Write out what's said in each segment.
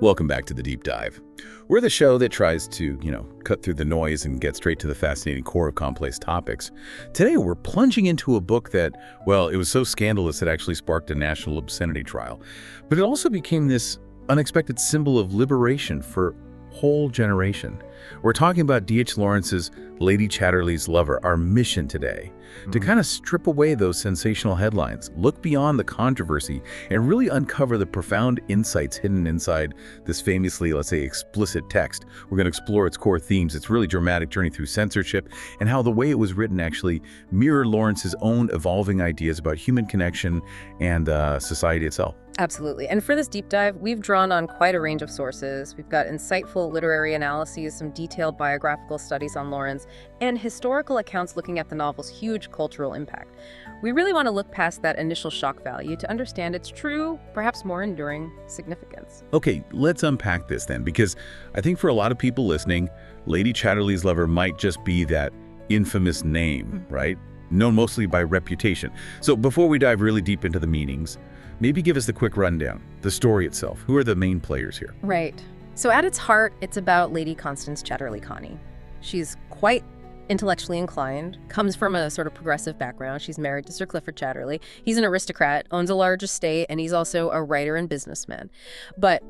Welcome back to The Deep Dive. We're the show that tries to, cut through the noise and get straight to the fascinating core of complex topics. Today, we're plunging into a book that, well, it was so scandalous it actually sparked a national obscenity trial. But it also became this unexpected symbol of liberation for a whole generation. We're talking about D.H. Lawrence's Lady Chatterley's Lover, our mission today, to kind of strip away those sensational headlines, look beyond the controversy, and really uncover the profound insights hidden inside this famously, let's say, explicit text. We're going to explore its core themes, its really dramatic journey through censorship, and how the way it was written actually mirrored Lawrence's own evolving ideas about human connection and society itself. Absolutely. And for this deep dive, we've drawn on quite a range of sources. We've got insightful literary analyses, some detailed biographical studies on Lawrence, and historical accounts looking at the novel's huge cultural impact. We really want to look past that initial shock value to understand its true, perhaps more enduring significance. Okay, let's unpack this then, because I think for a lot of people listening, Lady Chatterley's Lover might just be that infamous name, right? Known mostly by reputation. So before we dive really deep into the meanings, maybe give us the quick rundown, the story itself. Who are the main players here? Right. So at its heart, it's about Lady Constance Chatterley Connie. She's quite intellectually inclined, comes from a sort of progressive background. She's married to Sir Clifford Chatterley. He's an aristocrat, owns a large estate, and he's also a writer and businessman. But,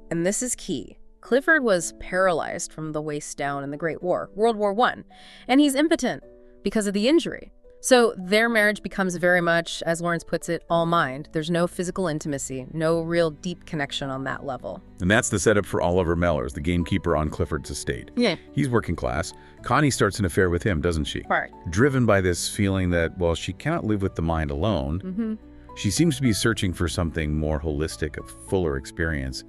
and this is key, Clifford was paralyzed from the waist down in the Great War, World War I, and he's impotent because of the injury. So their marriage becomes very much, as Lawrence puts it, all mind. There's no physical intimacy, no real deep connection on that level. And that's the setup for Oliver Mellors, the gamekeeper on Clifford's estate. Yeah. He's working class. Connie starts an affair with him, doesn't she? Right. Driven by this feeling that, well, she cannot live with the mind alone. She seems to be searching for something more holistic, a fuller experience,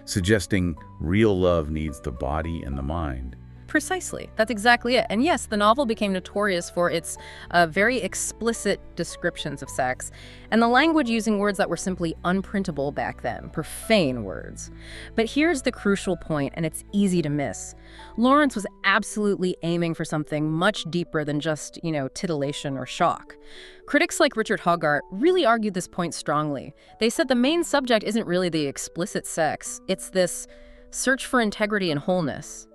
suggesting real love needs the body and the mind. Precisely. That's exactly it. And yes, the novel became notorious for its very explicit descriptions of sex, and the language using words that were simply unprintable back then, profane words. But here's the crucial point, and it's easy to miss. Lawrence was absolutely aiming for something much deeper than just, titillation or shock. Critics like Richard Hoggart really argued this point strongly. They said the main subject isn't really the explicit sex, it's this search for integrity and wholeness.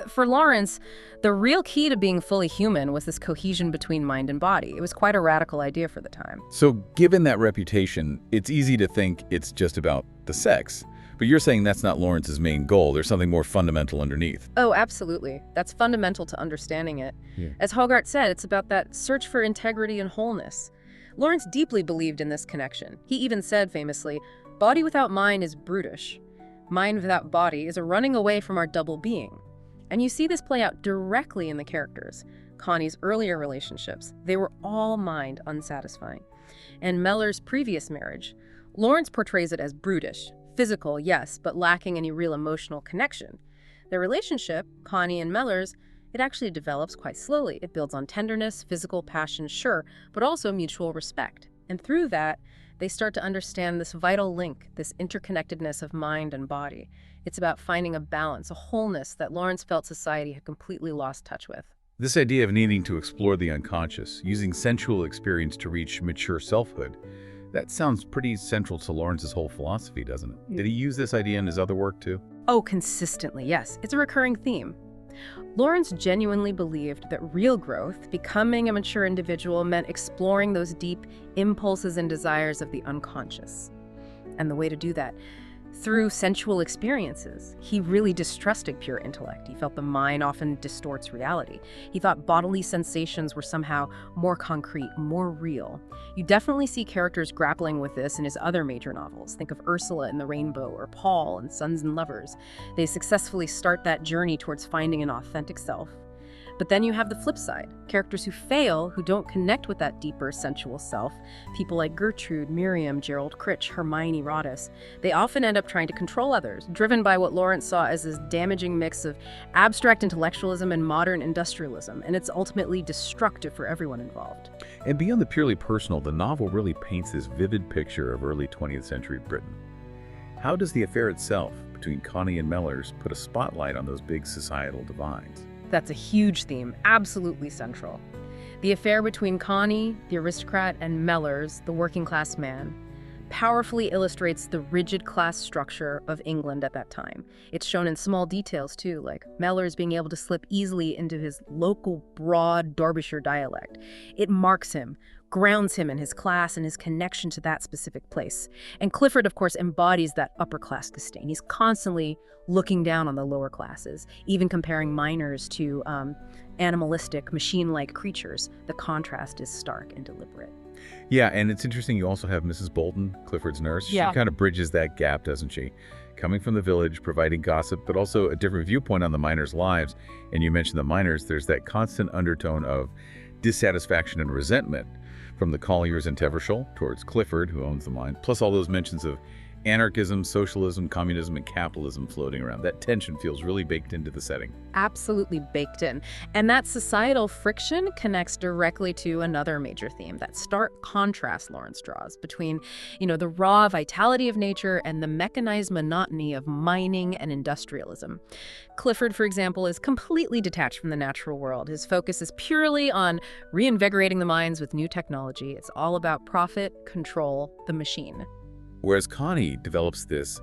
For Lawrence, the real key to being fully human was this cohesion between mind and body. It was quite a radical idea for the time. So given that reputation, it's easy to think it's just about the sex. But you're saying that's not Lawrence's main goal. There's something more fundamental underneath. Oh, absolutely. That's fundamental to understanding it. Yeah. As Hoggart said, it's about that search for integrity and wholeness. Lawrence deeply believed in this connection. He even said famously, "Body without mind is brutish. Mind without body is a running away from our double being." And you see this play out directly in the characters. Connie's earlier relationships, they were all mind unsatisfying. And Mellors' previous marriage, Lawrence portrays it as brutish, physical, yes, but lacking any real emotional connection. Their relationship, Connie and Mellors, it actually develops quite slowly. It builds on tenderness, physical passion, sure, but also mutual respect. And through that, they start to understand this vital link, this interconnectedness of mind and body. It's about finding a balance, a wholeness that Lawrence felt society had completely lost touch with. This idea of needing to explore the unconscious, using sensual experience to reach mature selfhood, that sounds pretty central to Lawrence's whole philosophy, doesn't it? Did he use this idea in his other work too? Oh, consistently, yes. It's a recurring theme. Lawrence genuinely believed that real growth, becoming a mature individual, meant exploring those deep impulses and desires of the unconscious. And the way to do that, through sensual experiences. He really distrusted pure intellect. He felt the mind often distorts reality. He thought bodily sensations were somehow more concrete, more real. You definitely see characters grappling with this in his other major novels. Think of Ursula in The Rainbow or Paul in Sons and Lovers. They successfully start that journey towards finding an authentic self. But then you have the flip side, characters who fail, who don't connect with that deeper sensual self. People like Gertrude, Miriam, Gerald Critch, Hermione Rodis. They often end up trying to control others, driven by what Lawrence saw as this damaging mix of abstract intellectualism and modern industrialism, and it's ultimately destructive for everyone involved. And beyond the purely personal, the novel really paints this vivid picture of early 20th century Britain. How does the affair itself between Connie and Mellors put a spotlight on those big societal divides? That's a huge theme, absolutely central. The affair between Connie, the aristocrat, and Mellors, the working-class man, powerfully illustrates the rigid class structure of England at that time. It's shown in small details too, like Mellors being able to slip easily into his local broad Derbyshire dialect. It marks him, grounds him in his class and his connection to that specific place. And Clifford, of course, embodies that upper-class disdain. He's constantly looking down on the lower classes, even comparing miners to animalistic, machine-like creatures. The contrast is stark and deliberate. Yeah, and it's interesting you also have Mrs. Bolton, Clifford's nurse. Yeah. She kind of bridges that gap, doesn't she? Coming from the village, providing gossip, but also a different viewpoint on the miners' lives. And you mentioned the miners, there's that constant undertone of dissatisfaction and resentment from the colliers in Tevershall towards Clifford, who owns the mine, plus all those mentions of anarchism, socialism, communism, and capitalism floating around. That tension feels really baked into the setting. Absolutely baked in. And that societal friction connects directly to another major theme, that stark contrast Lawrence draws between, the raw vitality of nature and the mechanized monotony of mining and industrialism. Clifford, for example, is completely detached from the natural world. His focus is purely on reinvigorating the mines with new technology. It's all about profit, control, the machine. Whereas Connie develops this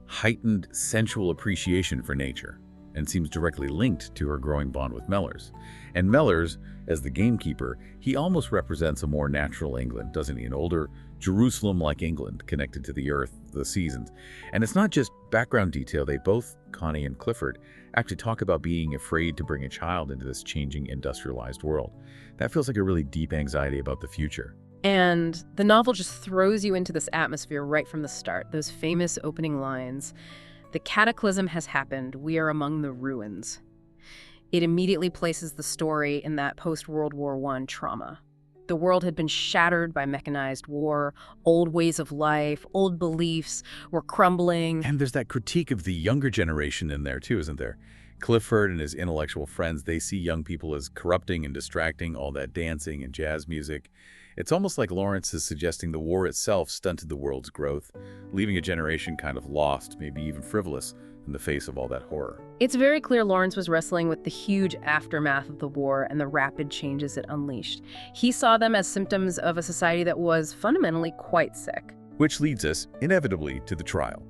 heightened sensual appreciation for nature and seems directly linked to her growing bond with Mellors. And Mellors, as the gamekeeper, he almost represents a more natural England, doesn't he? An older Jerusalem-like England connected to the earth, the seasons. And it's not just background detail. They both, Connie and Clifford, actually talk about being afraid to bring a child into this changing industrialized world. That feels like a really deep anxiety about the future. And the novel just throws you into this atmosphere right from the start. Those famous opening lines, "The cataclysm has happened. We are among the ruins." It immediately places the story in that post-World War I trauma. The world had been shattered by mechanized war. Old ways of life, old beliefs were crumbling. And there's that critique of the younger generation in there too, isn't there? Clifford and his intellectual friends, they see young people as corrupting and distracting, all that dancing and jazz music. It's almost like Lawrence is suggesting the war itself stunted the world's growth, leaving a generation kind of lost, maybe even frivolous, in the face of all that horror. It's very clear Lawrence was wrestling with the huge aftermath of the war and the rapid changes it unleashed. He saw them as symptoms of a society that was fundamentally quite sick. Which leads us, inevitably, to the trial.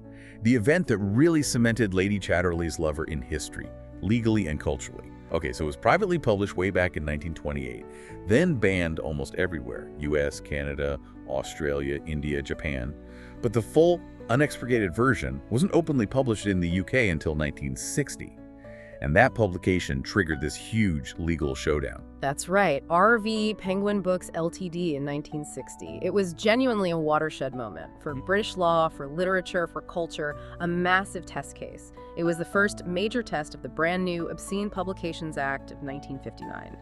The event that really cemented Lady Chatterley's Lover in history, legally and culturally. Okay, so it was privately published way back in 1928, then banned almost everywhere, US, Canada, Australia, India, Japan. But the full, unexpurgated version wasn't openly published in the UK until 1960. And that publication triggered this huge legal showdown. That's right, RV Penguin Books Ltd. in 1960. It was genuinely a watershed moment for British law, for literature, for culture, a massive test case. It was the first major test of the brand new Obscene Publications Act of 1959.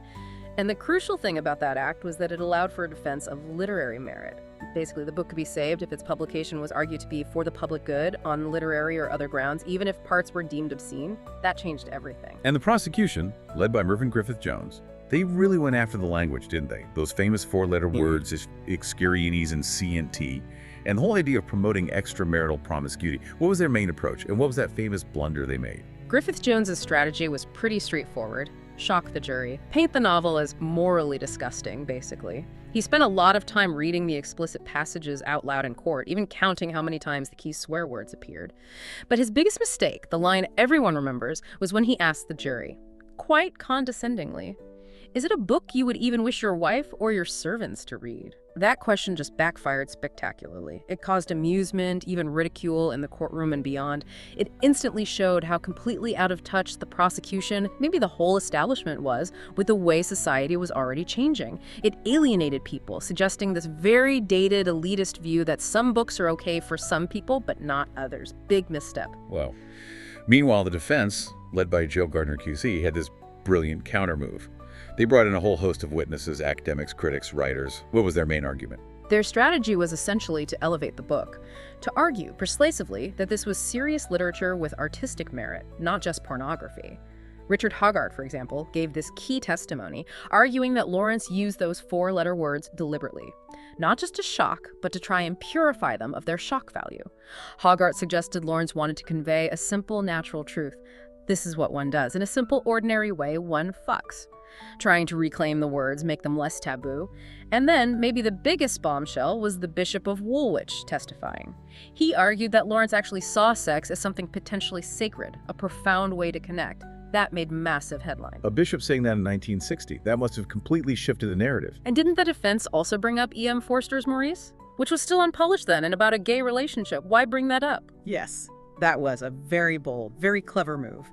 And the crucial thing about that act was that it allowed for a defense of literary merit. Basically, the book could be saved if its publication was argued to be for the public good on literary or other grounds, even if parts were deemed obscene. That changed everything. And the prosecution, led by Mervyn Griffith-Jones, they really went after the language, didn't they? Those famous four-letter words, excurianes and C&T, and the whole idea of promoting extramarital promiscuity. What was their main approach, and what was that famous blunder they made? Griffith-Jones's strategy was pretty straightforward. Shock the jury. Paint the novel as morally disgusting, basically. He spent a lot of time reading the explicit passages out loud in court, even counting how many times the key swear words appeared. But his biggest mistake, the line everyone remembers, was when he asked the jury, quite condescendingly, "Is it a book you would even wish your wife or your servants to read?" That question just backfired spectacularly. It caused amusement, even ridicule in the courtroom and beyond. It instantly showed how completely out of touch the prosecution, maybe the whole establishment, was with the way society was already changing. It alienated people, suggesting this very dated, elitist view that some books are okay for some people, but not others. Big misstep. Wow. Meanwhile, the defense, led by Joe Gardner QC, had this brilliant counter-move. They brought in a whole host of witnesses, academics, critics, writers. What was their main argument? Their strategy was essentially to elevate the book, to argue persuasively that this was serious literature with artistic merit, not just pornography. Richard Hoggart, for example, gave this key testimony, arguing that Lawrence used those four-letter words deliberately, not just to shock, but to try and purify them of their shock value. Hoggart suggested Lawrence wanted to convey a simple, natural truth. This is what one does. In a simple, ordinary way, one fucks. trying to reclaim the words, make them less taboo. And then, maybe the biggest bombshell was the Bishop of Woolwich testifying. He argued that Lawrence actually saw sex as something potentially sacred, a profound way to connect. That made massive headlines. A bishop saying that in 1960. That must have completely shifted the narrative. And didn't the defense also bring up E.M. Forster's Maurice? Which was still unpublished then and about a gay relationship. Why bring that up? Yes, that was a very bold, very clever move.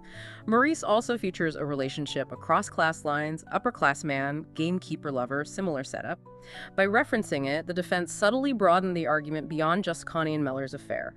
Maurice also features a relationship across class lines, upper-class man, gamekeeper lover, similar setup. By referencing it, the defense subtly broadened the argument beyond just Connie and Mellor's affair.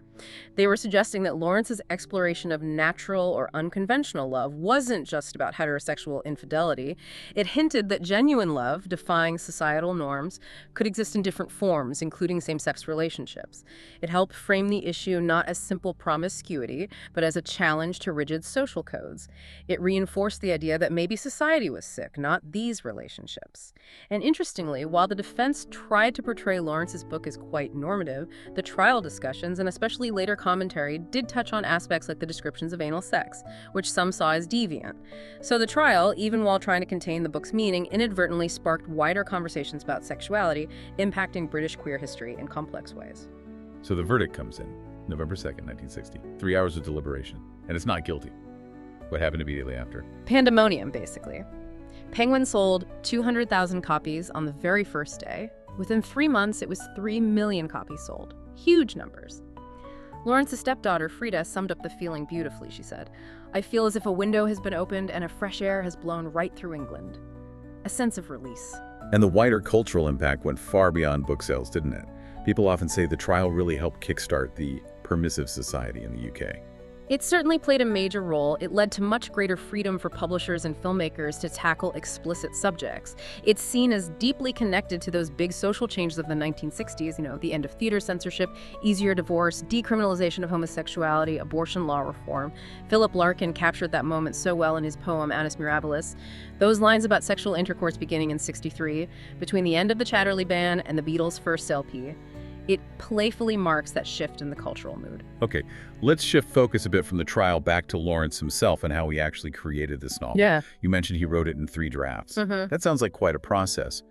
They were suggesting that Lawrence's exploration of natural or unconventional love wasn't just about heterosexual infidelity. It hinted that genuine love, defying societal norms, could exist in different forms, including same-sex relationships. It helped frame the issue not as simple promiscuity, but as a challenge to rigid social codes. It reinforced the idea that maybe society was sick, not these relationships. And interestingly, while the defense tried to portray Lawrence's book as quite normative, the trial discussions, and especially later commentary, did touch on aspects like the descriptions of anal sex, which some saw as deviant. So the trial, even while trying to contain the book's meaning, inadvertently sparked wider conversations about sexuality, impacting British queer history in complex ways. So the verdict comes in, November 2nd, 1960. 3 hours of deliberation. And it's not guilty. What happened immediately after? Pandemonium, basically. Penguin sold 200,000 copies on the very first day. Within 3 months, it was 3 million copies sold. Huge numbers. Lawrence's stepdaughter, Frida, summed up the feeling beautifully, she said. "I feel as if a window has been opened and a fresh air has blown right through England. A sense of release." And the wider cultural impact went far beyond book sales, didn't it? People often say the trial really helped kickstart the permissive society in the UK. It certainly played a major role. It led to much greater freedom for publishers and filmmakers to tackle explicit subjects. It's seen as deeply connected to those big social changes of the 1960s, the end of theater censorship, easier divorce, decriminalization of homosexuality, abortion law reform. Philip Larkin captured that moment so well in his poem Annus Mirabilis. Those lines about sexual intercourse beginning in '63, between the end of the Chatterley ban and the Beatles' first LP. It playfully marks that shift in the cultural mood. Okay, let's shift focus a bit from the trial back to Lawrence himself and how he actually created this novel. Yeah. You mentioned he wrote it in 3 drafts. That sounds like quite a process.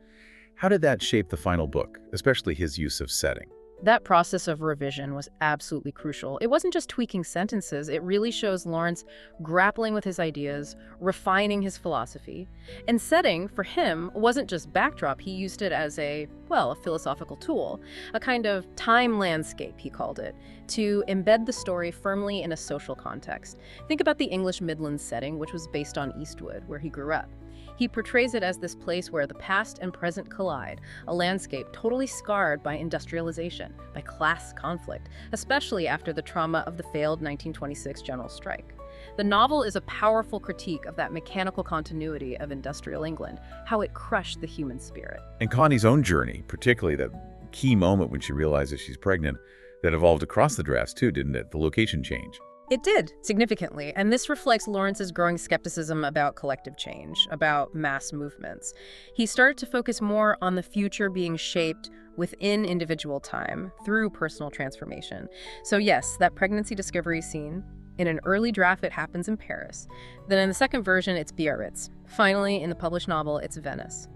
How did that shape the final book, especially his use of setting? That process of revision was absolutely crucial. It wasn't just tweaking sentences, it really shows Lawrence grappling with his ideas, refining his philosophy. And setting, for him, wasn't just backdrop, he used it as a philosophical tool, a kind of time landscape, he called it, to embed the story firmly in a social context. Think about the English Midlands setting, which was based on Eastwood, where he grew up. He portrays it as this place where the past and present collide, a landscape totally scarred by industrialization, by class conflict, especially after the trauma of the failed 1926 general strike. The novel is a powerful critique of that mechanical continuity of industrial England, how it crushed the human spirit. And Connie's own journey, particularly that key moment when she realizes she's pregnant, that evolved across the drafts too, didn't it? The location change. It did, significantly, and this reflects Lawrence's growing skepticism about collective change, about mass movements. He started to focus more on the future being shaped within individual time, through personal transformation. So yes, that pregnancy discovery scene, in an early draft it happens in Paris. Then in the second version, it's Biarritz. Finally, in the published novel, it's Venice.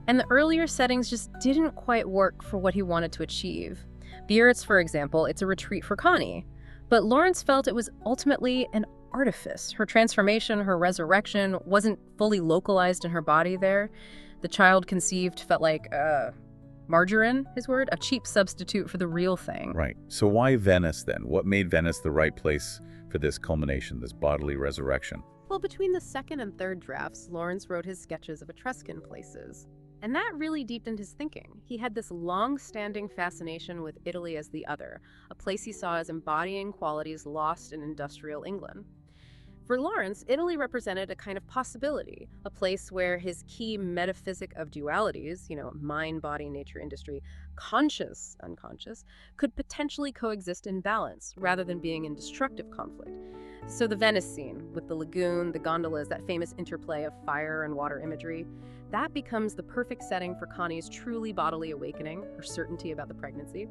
And the earlier settings just didn't quite work for what he wanted to achieve. Biarritz, for example, it's a retreat for Connie. But Lawrence felt it was ultimately an artifice. Her transformation, her resurrection, wasn't fully localized in her body there. The child conceived felt like margarine, his word, a cheap substitute for the real thing. Right. So why Venice then? What made Venice the right place for this culmination, this bodily resurrection? Well, between the second and third drafts, Lawrence wrote his sketches of Etruscan places. And that really deepened his thinking. He had this long-standing fascination with Italy as the other, a place he saw as embodying qualities lost in industrial England. For Lawrence, Italy represented a kind of possibility, a place where his key metaphysic of dualities, mind, body, nature, industry, conscious, unconscious, could potentially coexist in balance rather than being in destructive conflict. So the Venice scene, with the lagoon, the gondolas, that famous interplay of fire and water imagery, that becomes the perfect setting for Connie's truly bodily awakening, her certainty about the pregnancy.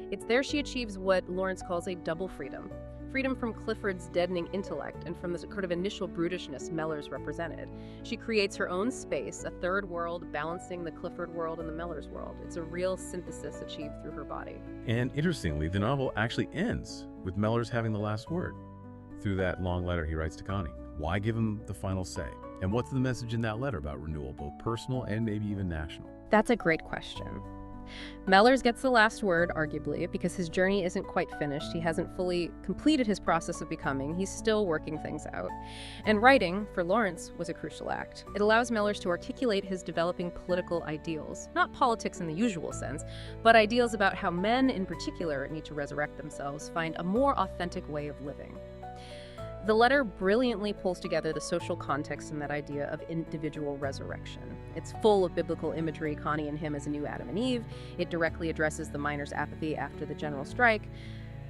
It's there she achieves what Lawrence calls a double freedom. freedom from Clifford's deadening intellect and from the sort of initial brutishness Mellors represented. She creates her own space, a third world balancing the Clifford world and the Mellors world. It's a real synthesis achieved through her body. And interestingly, the novel actually ends with Mellors having the last word through that long letter he writes to Connie. Why give him the final say? And what's the message in that letter about renewal, both personal and maybe even national? That's a great question. Mellors gets the last word, arguably, because his journey isn't quite finished. He hasn't fully completed his process of becoming. He's still working things out. And writing, for Lawrence, was a crucial act. It allows Mellors to articulate his developing political ideals. Not politics in the usual sense, but ideals about how men, in particular, need to resurrect themselves, find a more authentic way of living. The letter brilliantly pulls together the social context and that idea of individual resurrection. It's full of biblical imagery, Connie and him as a new Adam and Eve. It directly addresses the miners' apathy after the general strike.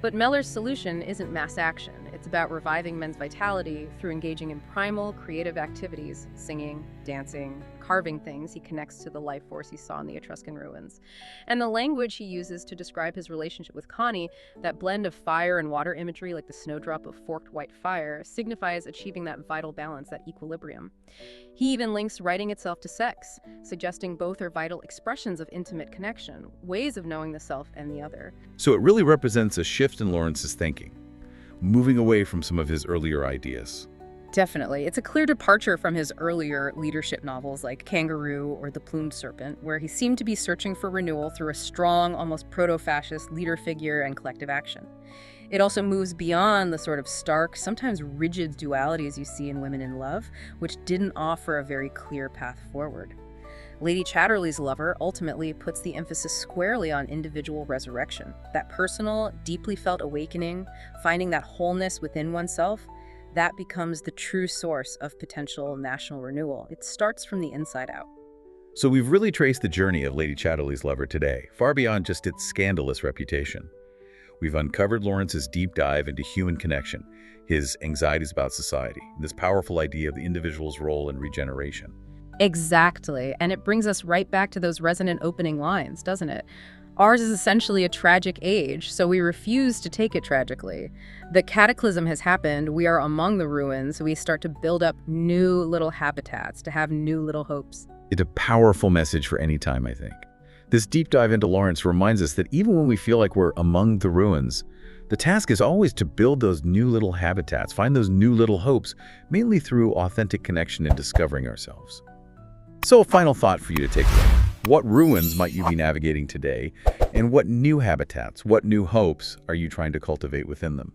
But Mellors' solution isn't mass action. It's about reviving men's vitality through engaging in primal, creative activities, singing, dancing, carving things. He connects to the life force he saw in the Etruscan ruins. And the language he uses to describe his relationship with Connie, that blend of fire and water imagery like the snowdrop of forked white fire, signifies achieving that vital balance, that equilibrium. He even links writing itself to sex, suggesting both are vital expressions of intimate connection, ways of knowing the self and the other. So it really represents a shift in Lawrence's thinking, moving away from some of his earlier ideas. Definitely. It's a clear departure from his earlier leadership novels like Kangaroo or The Plumed Serpent, where he seemed to be searching for renewal through a strong, almost proto-fascist leader figure and collective action. It also moves beyond the sort of stark, sometimes rigid dualities you see in Women in Love, which didn't offer a very clear path forward. Lady Chatterley's Lover ultimately puts the emphasis squarely on individual resurrection, that personal, deeply felt awakening, finding that wholeness within oneself. That becomes the true source of potential national renewal. It starts from the inside out. So we've really traced the journey of Lady Chatterley's Lover today, far beyond just its scandalous reputation. We've uncovered Lawrence's deep dive into human connection, his anxieties about society, and this powerful idea of the individual's role in regeneration. Exactly, and it brings us right back to those resonant opening lines, doesn't it? Ours is essentially a tragic age, so we refuse to take it tragically. The cataclysm has happened, we are among the ruins, we start to build up new little habitats, to have new little hopes. It's a powerful message for any time, I think. This deep dive into Lawrence reminds us that even when we feel like we're among the ruins, the task is always to build those new little habitats, find those new little hopes, mainly through authentic connection and discovering ourselves. So a final thought for you to take away. What ruins might you be navigating today, and what new habitats, what new hopes are you trying to cultivate within them?